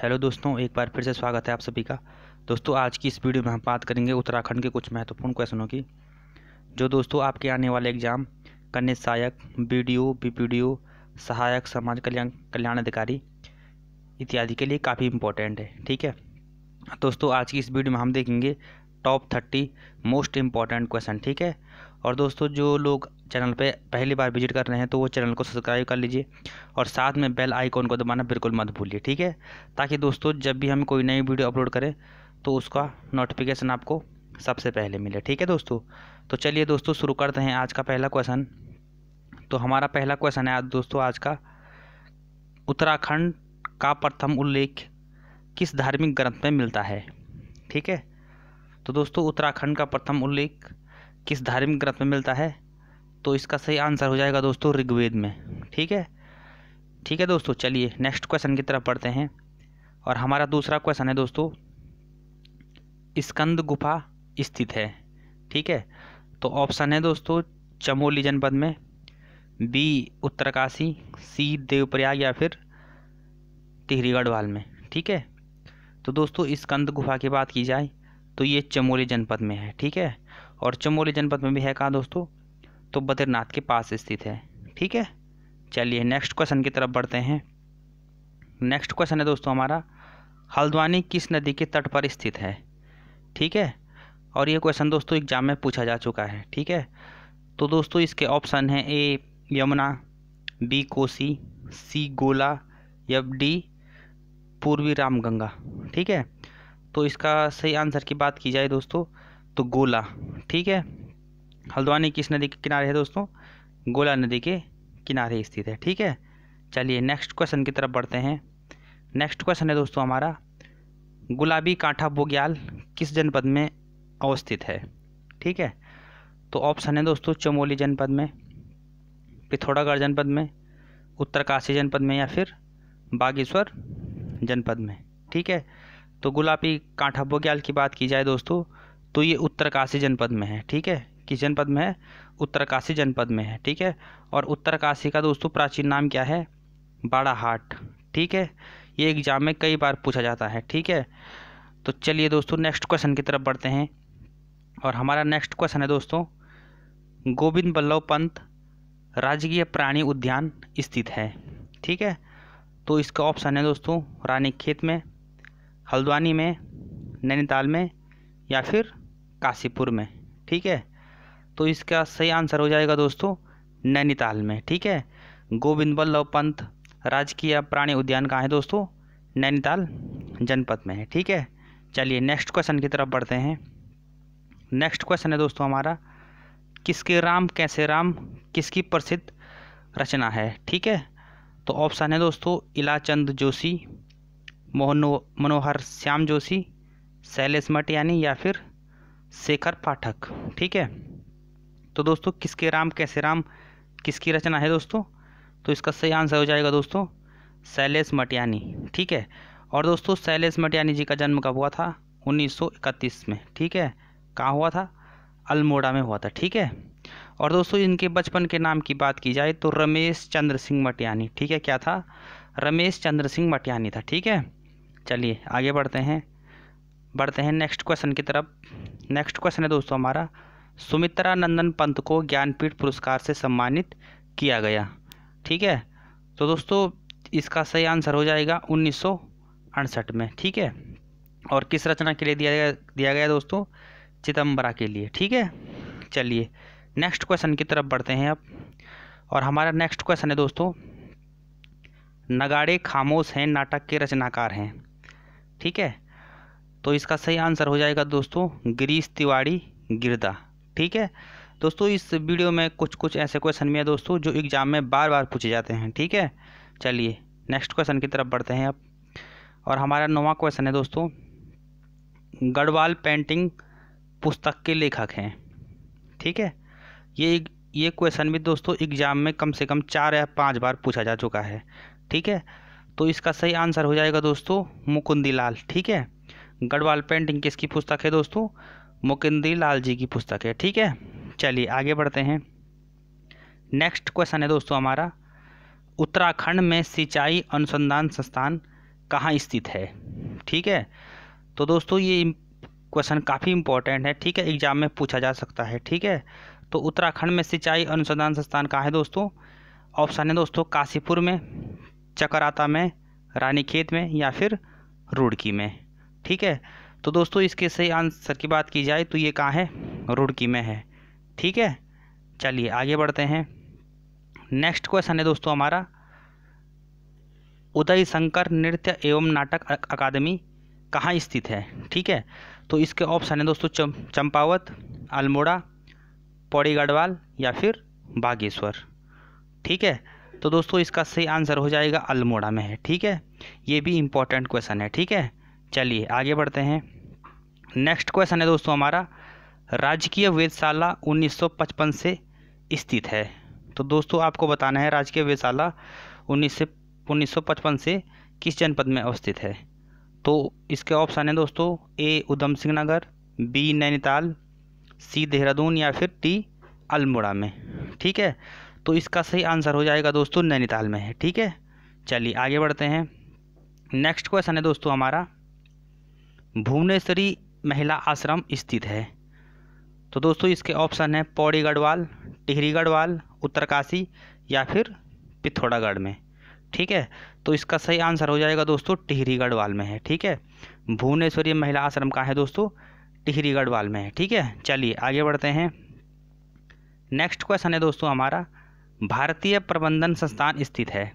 Hello दोस्तों, एक बार फिर से स्वागत है आप सभी का। दोस्तों, आज की इस वीडियो में हम बात करेंगे उत्तराखंड के कुछ महत्वपूर्ण क्वेश्चनों की, जो दोस्तों आपके आने वाले एग्जाम कन्या सहायक, बीडीओ, बीपीडीओ, सहायक समाज कल्याण अधिकारी इत्यादि के लिए काफ़ी इम्पोर्टेंट है। ठीक है दोस्तों, आज की इस वीडियो में हम देखेंगे टॉप 30 मोस्ट इम्पॉर्टेंट क्वेश्चन। ठीक है, और दोस्तों जो लोग चैनल पे पहली बार विजिट कर रहे हैं तो वो चैनल को सब्सक्राइब कर लीजिए और साथ में बेल आइकॉन को दबाना बिल्कुल मत भूलिए। ठीक है, ताकि दोस्तों जब भी हम कोई नई वीडियो अपलोड करें तो उसका नोटिफिकेशन आपको सबसे पहले मिले। ठीक है दोस्तों, तो चलिए दोस्तों शुरू करते हैं आज का पहला क्वेश्चन। तो हमारा पहला क्वेश्चन है आज दोस्तों आज का, उत्तराखंड का प्रथम उल्लेख किस धार्मिक ग्रंथ में मिलता है। ठीक है, तो दोस्तों उत्तराखंड का प्रथम उल्लेख किस धार्मिक ग्रंथ में मिलता है, तो इसका सही आंसर हो जाएगा दोस्तों ऋग्वेद में। ठीक है दोस्तों, चलिए नेक्स्ट क्वेश्चन की तरफ बढ़ते हैं। और हमारा दूसरा क्वेश्चन है दोस्तों, स्कंद गुफा स्थित है। ठीक है, तो ऑप्शन है दोस्तों चमोली जनपद में, बी उत्तरकाशी, सी देवप्रयाग या फिर टिहरी गढ़वाल में। ठीक है, तो दोस्तों स्कंद गुफा की बात की जाए तो ये चमोली जनपद में है। ठीक है, और चमोली जनपद में भी है कहाँ दोस्तों, तो बद्रीनाथ के पास स्थित है। ठीक है, चलिए नेक्स्ट क्वेश्चन की तरफ बढ़ते हैं। नेक्स्ट क्वेश्चन है दोस्तों हमारा, हल्द्वानी किस नदी के तट पर स्थित है। ठीक है, और ये क्वेश्चन दोस्तों एग्जाम में पूछा जा चुका है। ठीक है, तो दोस्तों इसके ऑप्शन हैं ए यमुना, बी कोसी, सी गोला या डी पूर्वी रामगंगा। ठीक है, तो इसका सही आंसर की बात की जाए दोस्तों तो गोला। ठीक है, हल्द्वानी किस नदी के किनारे है दोस्तों, गोला नदी के किनारे स्थित है। ठीक है, चलिए नेक्स्ट क्वेश्चन की तरफ बढ़ते हैं। नेक्स्ट क्वेश्चन है दोस्तों हमारा, गुलाबी कांठा बुग्याल किस जनपद में अवस्थित है। ठीक है, तो ऑप्शन है दोस्तों चमोली जनपद में, पिथौरागढ़ जनपद में, उत्तरकाशी जनपद में या फिर बागेश्वर जनपद में। ठीक है, तो गुलाबी कांठा बुग्याल की बात की जाए दोस्तों तो ये उत्तरकाशी जनपद में है। ठीक है, किस जनपद में है, उत्तरकाशी जनपद में है। ठीक है, और उत्तरकाशी का दोस्तों प्राचीन नाम क्या है, बाड़ाहाट। ठीक है, ये एग्जाम में कई बार पूछा जाता है। ठीक है, तो चलिए दोस्तों नेक्स्ट क्वेश्चन की तरफ बढ़ते हैं। और हमारा नेक्स्ट क्वेश्चन है दोस्तों, गोविंद बल्लभ पंत राजकीय प्राणी उद्यान स्थित है। ठीक है, तो इसका ऑप्शन है दोस्तों रानीखेत में, हल्द्वानी में, नैनीताल में या फिर काशीपुर में। ठीक है, तो इसका सही आंसर हो जाएगा दोस्तों नैनीताल में। ठीक है, गोविंद बल्लभ पंत राजकीय प्राणी उद्यान कहाँ है दोस्तों, नैनीताल जनपद में है। ठीक है, चलिए नेक्स्ट क्वेश्चन की तरफ बढ़ते हैं। नेक्स्ट क्वेश्चन है दोस्तों हमारा, किसके राम कैसे राम किसकी प्रसिद्ध रचना है। ठीक है, तो ऑप्शन है दोस्तों इलाचंद जोशी, मनोहर श्याम जोशी, शैलेश मटियानी या फिर शेखर पाठक। ठीक है, तो दोस्तों किसके राम कैसे राम किसकी रचना है दोस्तों, तो इसका सही आंसर हो जाएगा दोस्तों शैलेश मटियानी। ठीक है, और दोस्तों शैलेश मटियानी जी का जन्म कब हुआ था, 1931 में। ठीक है, कहाँ हुआ था, अल्मोड़ा में हुआ था। ठीक है, और दोस्तों इनके बचपन के नाम की बात की जाए तो रमेश चंद्र सिंह मटियानी। ठीक है, क्या था, रमेश चंद्र सिंह मटियानी था। ठीक है, चलिए आगे बढ़ते हैं नेक्स्ट क्वेश्चन की तरफ। नेक्स्ट क्वेश्चन है दोस्तों हमारा, सुमित्रा नंदन पंत को ज्ञानपीठ पुरस्कार से सम्मानित किया गया। ठीक है, तो दोस्तों इसका सही आंसर हो जाएगा 1968 में। ठीक है, और किस रचना के लिए दिया गया दोस्तों, चिदम्बरा के लिए। ठीक है, चलिए नेक्स्ट क्वेश्चन की तरफ बढ़ते हैं अब। और हमारा नेक्स्ट क्वेश्चन है दोस्तों, नगाड़े खामोश हैं नाटक के रचनाकार हैं। ठीक है, तो इसका सही आंसर हो जाएगा दोस्तों गिरीश तिवारी गिरदा। ठीक है, दोस्तों इस वीडियो में कुछ ऐसे क्वेश्चन भी हैं दोस्तों जो एग्जाम में बार बार पूछे जाते हैं। ठीक है, चलिए नेक्स्ट क्वेश्चन की तरफ बढ़ते हैं अब। और हमारा 9वां क्वेश्चन है दोस्तों, गढ़वाल पेंटिंग पुस्तक के लेखक हैं। ठीक है, ये क्वेश्चन भी दोस्तों एग्जाम में कम से कम 4 या 5 बार पूछा जा चुका है। ठीक है, तो इसका सही आंसर हो जाएगा दोस्तों मुकुंदी लाल। ठीक है, गढ़वाल पेंटिंग किसकी पुस्तक है दोस्तों, मुकुंदी लाल जी की पुस्तक है। ठीक है, चलिए आगे बढ़ते हैं। नेक्स्ट क्वेश्चन है दोस्तों हमारा, उत्तराखंड में सिंचाई अनुसंधान संस्थान कहाँ स्थित है। ठीक है, तो दोस्तों ये क्वेश्चन काफ़ी इंपॉर्टेंट है। ठीक है, एग्जाम में पूछा जा सकता है। ठीक है, तो उत्तराखंड में सिंचाई अनुसंधान संस्थान कहाँ है दोस्तों। ऑप्शन है दोस्तों काशीपुर में, चकराता में, रानीखेत में या फिर रुड़की में। ठीक है, तो दोस्तों इसके सही आंसर की बात की जाए तो ये कहाँ है, रुड़की में है। ठीक है, चलिए आगे बढ़ते हैं। नेक्स्ट क्वेश्चन है दोस्तों हमारा, उदय शंकर नृत्य एवं नाटक अकादमी कहाँ स्थित है। ठीक है, तो इसके ऑप्शन है दोस्तों चंपावत, अल्मोड़ा, पौड़ी गढ़वाल या फिर बागेश्वर। ठीक है, तो दोस्तों इसका सही आंसर हो जाएगा अल्मोड़ा में है। ठीक है, ये भी इम्पोर्टेंट क्वेश्चन है। ठीक है, चलिए आगे बढ़ते हैं। नेक्स्ट क्वेश्चन है दोस्तों हमारा, राजकीय वेधशाला 1955 से स्थित है। तो दोस्तों आपको बताना है राजकीय वेधशाला 1955 से किस जनपद में अवस्थित है। तो इसके ऑप्शन है दोस्तों ए उधम सिंह नगर, बी नैनीताल, सी देहरादून या फिर डी अल्मोड़ा में। ठीक है, तो इसका सही आंसर हो जाएगा दोस्तों नैनीताल में है। ठीक है, चलिए आगे बढ़ते हैं। नेक्स्ट क्वेश्चन है दोस्तों हमारा, भुवनेश्वरी महिला आश्रम स्थित है। तो दोस्तों इसके ऑप्शन है पौड़ी गढ़वाल, टिहरी गढ़वाल, उत्तरकाशी या फिर पिथौरागढ़ में। ठीक है, तो इसका सही आंसर हो जाएगा दोस्तों टिहरी गढ़वाल में है। ठीक है, भुवनेश्वरी महिला आश्रम कहाँ है दोस्तों, टिहरी गढ़वाल में है। ठीक है, चलिए आगे बढ़ते हैं। नेक्स्ट क्वेश्चन है दोस्तों हमारा, भारतीय प्रबंधन संस्थान स्थित है।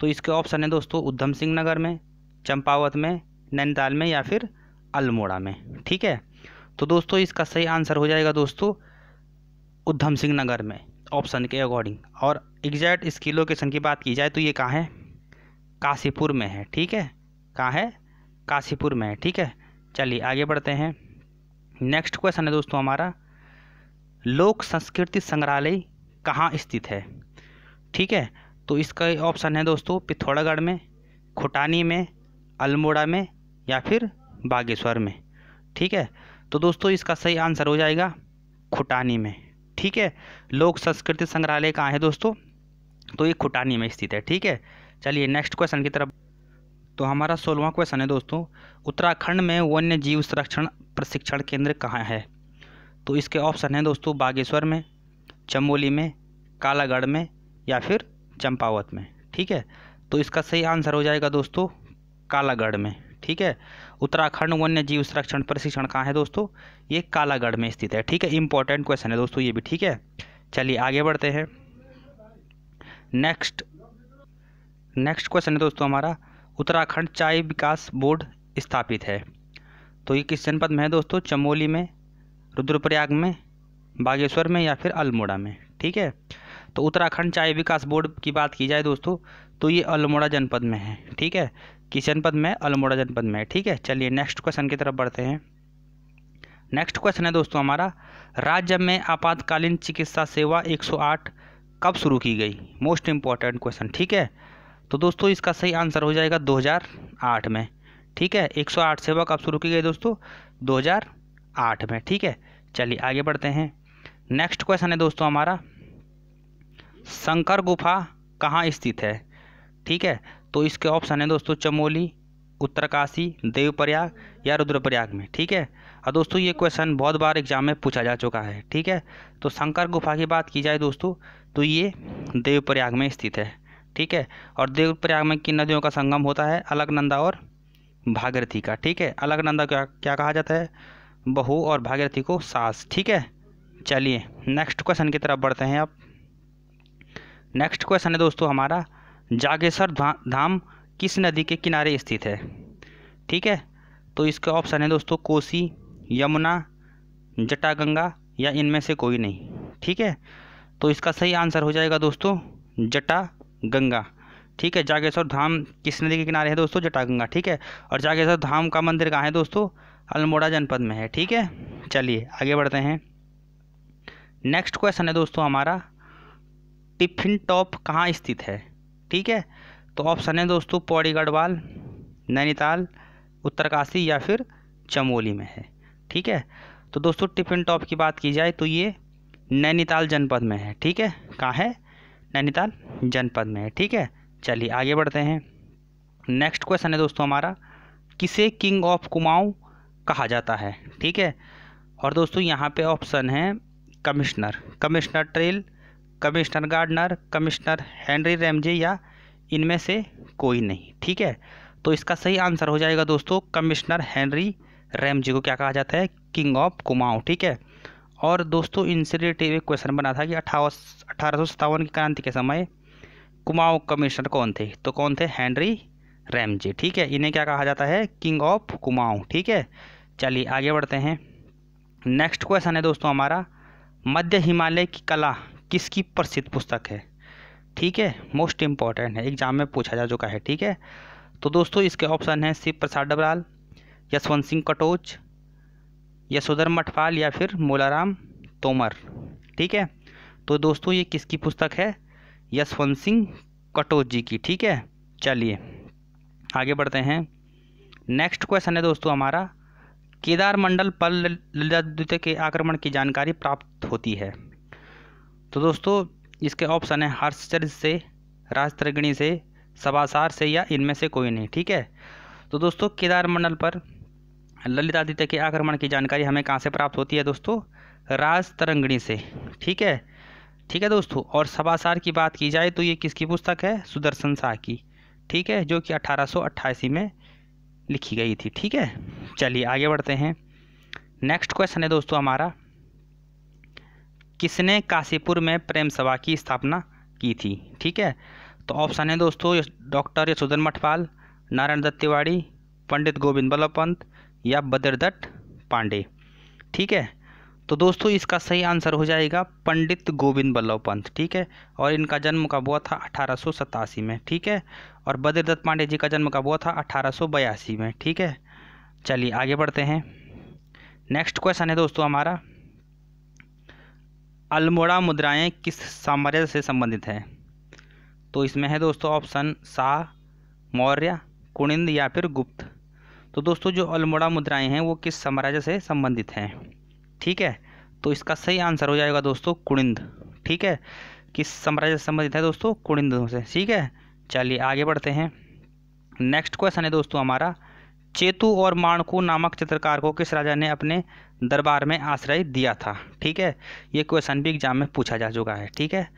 तो इसके ऑप्शन है दोस्तों उधम सिंह नगर में, चंपावत में, नैनीताल में या फिर अल्मोड़ा में। ठीक है, तो दोस्तों इसका सही आंसर हो जाएगा दोस्तों उधम सिंह नगर में ऑप्शन के अकॉर्डिंग। और एग्जैक्ट इसकी लोकेशन की बात की जाए तो ये कहाँ है, काशीपुर में है। ठीक है, कहाँ है, काशीपुर में है। ठीक है, चलिए आगे बढ़ते हैं। नेक्स्ट क्वेश्चन है दोस्तों हमारा, लोक संस्कृति संग्रहालय कहाँ स्थित है। ठीक है, तो इसका ऑप्शन है दोस्तों पिथौरागढ़ में, खुटानी में, अल्मोड़ा में या फिर बागेश्वर में। ठीक है, तो दोस्तों इसका सही आंसर हो जाएगा खुटानी में। ठीक है, लोक संस्कृति संग्रहालय कहाँ है दोस्तों, तो ये खुटानी में स्थित है। ठीक है, चलिए नेक्स्ट क्वेश्चन की तरफ। तो हमारा 16वां क्वेश्चन है दोस्तों, उत्तराखंड में वन्य जीव संरक्षण प्रशिक्षण केंद्र कहाँ है। तो इसके ऑप्शन है दोस्तों बागेश्वर में, चमोली में, कालागढ़ में या फिर चंपावत में। ठीक है, तो इसका सही आंसर हो जाएगा दोस्तों कालागढ़ में। ठीक है, उत्तराखंड वन्य जीव संरक्षण प्रशिक्षण कहाँ है दोस्तों, ये कालागढ़ में स्थित है। ठीक है, इंपॉर्टेंट क्वेश्चन है दोस्तों ये भी। ठीक है, चलिए आगे बढ़ते हैं। नेक्स्ट क्वेश्चन है दोस्तों हमारा, उत्तराखंड चाय विकास बोर्ड स्थापित है। तो ये किस जनपद में है दोस्तों, चमोली में, रुद्रप्रयाग में, बागेश्वर में या फिर अल्मोड़ा में। ठीक है, तो उत्तराखंड चाय विकास बोर्ड की बात की जाए दोस्तों तो ये अल्मोड़ा जनपद में है। ठीक है, किस जनपद में, अल्मोड़ा जनपद में है। ठीक है, चलिए नेक्स्ट क्वेश्चन की तरफ बढ़ते हैं। नेक्स्ट क्वेश्चन है दोस्तों हमारा, राज्य में आपातकालीन चिकित्सा सेवा 108 कब शुरू की गई। Most important question. ठीक है, तो दोस्तों इसका सही आंसर हो जाएगा 2008 में। ठीक है, 108 सेवा कब शुरू की गई दोस्तों, 2008 में। ठीक है, चलिए आगे बढ़ते हैं। नेक्स्ट क्वेश्चन है दोस्तों हमारा, शंकर गुफा कहाँ स्थित है। ठीक है, तो इसके ऑप्शन है दोस्तों चमोली, उत्तरकाशी, देवप्रयाग या रुद्रप्रयाग में। ठीक है, और दोस्तों ये क्वेश्चन बहुत बार एग्जाम में पूछा जा चुका है। ठीक है, तो शंकर गुफा की बात की जाए दोस्तों तो ये देवप्रयाग में स्थित है। ठीक है, और देवप्रयाग में किन नदियों का संगम होता है, अलकनंदा और भागीरथी का। ठीक है, अलकनंदा क्या कहा जाता है, बहू, और भागीरथी को सास। ठीक है, चलिए नेक्स्ट क्वेश्चन की तरफ बढ़ते हैं अब। नेक्स्ट क्वेश्चन है दोस्तों हमारा, जागेश्वर धाम किस नदी के किनारे स्थित है। ठीक है, तो इसके ऑप्शन है दोस्तों कोसी, यमुना, जटागंगा या इनमें से कोई नहीं। ठीक है, तो इसका सही आंसर हो जाएगा दोस्तों जटागंगा। ठीक है, जागेश्वर धाम किस नदी के किनारे है दोस्तों, जटागंगा। ठीक है, और जागेश्वर धाम का मंदिर कहाँ है दोस्तों, अल्मोड़ा जनपद में है। ठीक है, चलिए आगे बढ़ते हैं। नेक्स्ट क्वेश्चन है दोस्तों हमारा, टिफिन टॉप कहाँ स्थित है। ठीक है, तो ऑप्शन है दोस्तों पौड़ी गढ़वाल, नैनीताल, उत्तरकाशी या फिर चमोली में है। ठीक है, तो दोस्तों टिफिन टॉप की बात की जाए तो ये नैनीताल जनपद में है। ठीक है, कहाँ है, नैनीताल जनपद में है। ठीक है, चलिए आगे बढ़ते हैं। नेक्स्ट क्वेश्चन है दोस्तों हमारा, किसे किंग ऑफ कुमाऊं कहा जाता है? ठीक है, और दोस्तों यहाँ पे ऑप्शन है commissioner, commissioner Trail, commissioner Gardner, commissioner Henry Ramsay या इनमें से कोई नहीं। ठीक है, तो इसका सही आंसर हो जाएगा दोस्तों कमिश्नर हेनरी रैमजे को क्या कहा जाता है? King of Kumaon. ठीक है, और दोस्तों इनसे रिलेटेड एक क्वेश्चन बना था कि 1857 की क्रांति के समय कुमाऊं कमिश्नर कौन थे? तो कौन थे? Henry Ramsay. ठीक है, इन्हें क्या कहा जाता है? King of Kumaon. ठीक है, चलिए आगे बढ़ते हैं। नेक्स्ट क्वेश्चन है दोस्तों हमारा, मध्य हिमालय की कला किसकी प्रसिद्ध पुस्तक है? ठीक है, मोस्ट इंपॉर्टेंट है, एग्जाम में पूछा जा चुका है। ठीक है, तो दोस्तों इसके ऑप्शन हैं शिव प्रसाद डबराल, यशवंत सिंह कटोच, यशोधर मठपाल या फिर मोलाराम तोमर। ठीक है, तो दोस्तों ये किसकी पुस्तक है? यशवंत सिंह कटोच जी की। ठीक है, चलिए आगे बढ़ते हैं। नेक्स्ट क्वेश्चन है दोस्तों हमारा, केदार मंडल पर ललितादित्य के आक्रमण की जानकारी प्राप्त होती है? तो दोस्तों इसके ऑप्शन है हर्षचर्य से, राजतरंगिणी से, सभासार से या इनमें से कोई नहीं। ठीक है, तो दोस्तों केदार मंडल पर ललितादित्य के आक्रमण की जानकारी हमें कहाँ से प्राप्त होती है दोस्तों? राजतरंगिणी से। ठीक है, ठीक है दोस्तों, और सभासार की बात की जाए तो ये किसकी पुस्तक है? सुदर्शन शाह की। ठीक है, जो कि 1888 में लिखी गई थी। ठीक है, चलिए आगे बढ़ते हैं। नेक्स्ट क्वेश्चन है दोस्तों हमारा, किसने काशीपुर में प्रेम सभा की स्थापना की थी? ठीक है, तो ऑप्शन है दोस्तों डॉक्टर यशोधर मठपाल, नारायण दत्त तिवारी, पंडित गोविंद बल्लभ पंत या बद्रदत्त पांडे। ठीक है, तो दोस्तों इसका सही आंसर हो जाएगा पंडित गोविंद बल्लभ पंत। ठीक है, और इनका जन्म कब हुआ था? 1887 में। ठीक है, और बद्रदत्त पांडे जी का जन्म कब हुआ था? 1882 में। ठीक है, चलिए आगे बढ़ते हैं। नेक्स्ट क्वेश्चन है दोस्तों हमारा, अल्मोड़ा मुद्राएं किस साम्राज्य से संबंधित हैं? तो इसमें है दोस्तों ऑप्शन शाह, मौर्य, कुनिंद या फिर गुप्त। तो दोस्तों जो अल्मोड़ा मुद्राएं हैं वो किस साम्राज्य से संबंधित हैं? ठीक है, तो इसका सही आंसर हो जाएगा दोस्तों कुनिंद। ठीक है, किस साम्राज्य से संबंधित है दोस्तों? कुनिंद से। ठीक है, चलिए आगे बढ़ते हैं। नेक्स्ट क्वेश्चन है दोस्तों हमारा, चेतु और माणकू नामक चित्रकार को किस राजा ने अपने दरबार में आश्रय दिया था? ठीक है, ये क्वेश्चन भी एग्जाम में पूछा जा चुका है। ठीक है,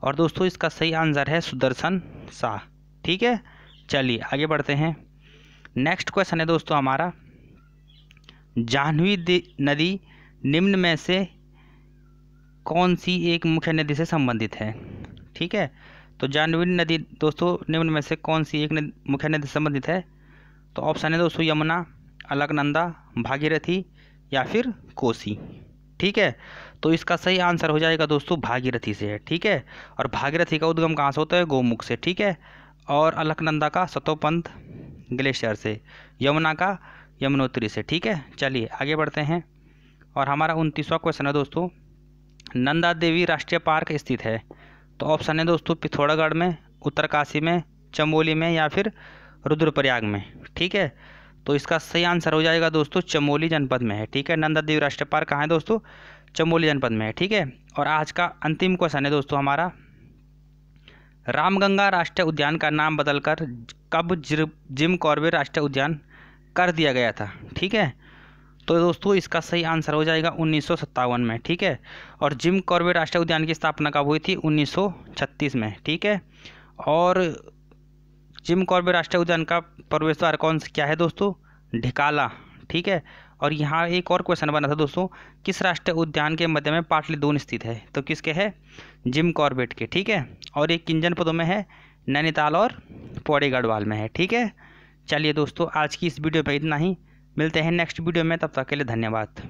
और दोस्तों इसका सही आंसर है सुदर्शन शाह। ठीक है, चलिए आगे बढ़ते हैं। नेक्स्ट क्वेश्चन है दोस्तों हमारा, जाह्नवी नदी निम्न में से कौन सी एक मुख्य नदी से संबंधित है? ठीक है, तो जाह्नवी नदी दोस्तों निम्न में से कौन सी एक मुख्य नदी से संबंधित है? तो ऑप्शन है दोस्तों यमुना, अलकनंदा, भागीरथी या फिर कोसी। ठीक है, तो इसका सही आंसर हो जाएगा दोस्तों भागीरथी से है। ठीक है, और भागीरथी का उद्गम कहाँ से होता है? गोमुख से। ठीक है, और अलकनंदा का सतोपंथ ग्लेशियर से, यमुना का यमुनोत्री से। ठीक है, चलिए आगे बढ़ते हैं। और हमारा 29वां क्वेश्चन है दोस्तों, नंदा देवी राष्ट्रीय पार्क स्थित है? तो ऑप्शन है दोस्तों पिथौरागढ़ में, उत्तरकाशी में, चमोली में या फिर रुद्रप्रयाग में। ठीक है, तो इसका सही आंसर हो जाएगा दोस्तों चमोली जनपद में है। ठीक है, नंदा देवी राष्ट्रीय पार्क कहाँ है दोस्तों? चमोली जनपद में है। ठीक है, और आज का अंतिम क्वेश्चन है दोस्तों हमारा, रामगंगा राष्ट्रीय उद्यान का नाम बदलकर कब जिम कॉर्बेट राष्ट्रीय उद्यान कर दिया गया था? ठीक है, तो दोस्तों इसका सही आंसर हो जाएगा 1957 में। ठीक है, और जिम कॉर्बेट राष्ट्रीय उद्यान की स्थापना कब हुई थी? 1936 में। ठीक है, और जिम कॉर्बेट राष्ट्रीय उद्यान का प्रवेश द्वार कौन सा क्या है दोस्तों? ढिकाला। ठीक है, और यहाँ एक और क्वेश्चन बना था दोस्तों, किस राष्ट्रीय उद्यान के मध्य में पाटलिपुत्र स्थित है? तो किसके है? जिम कॉर्बेट के। ठीक है, और एक किन जनपदों में है? नैनीताल और पौड़ी गढ़वाल में है। ठीक है, चलिए दोस्तों आज की इस वीडियो में इतना ही, मिलते हैं नेक्स्ट वीडियो में, तब तक के लिए धन्यवाद।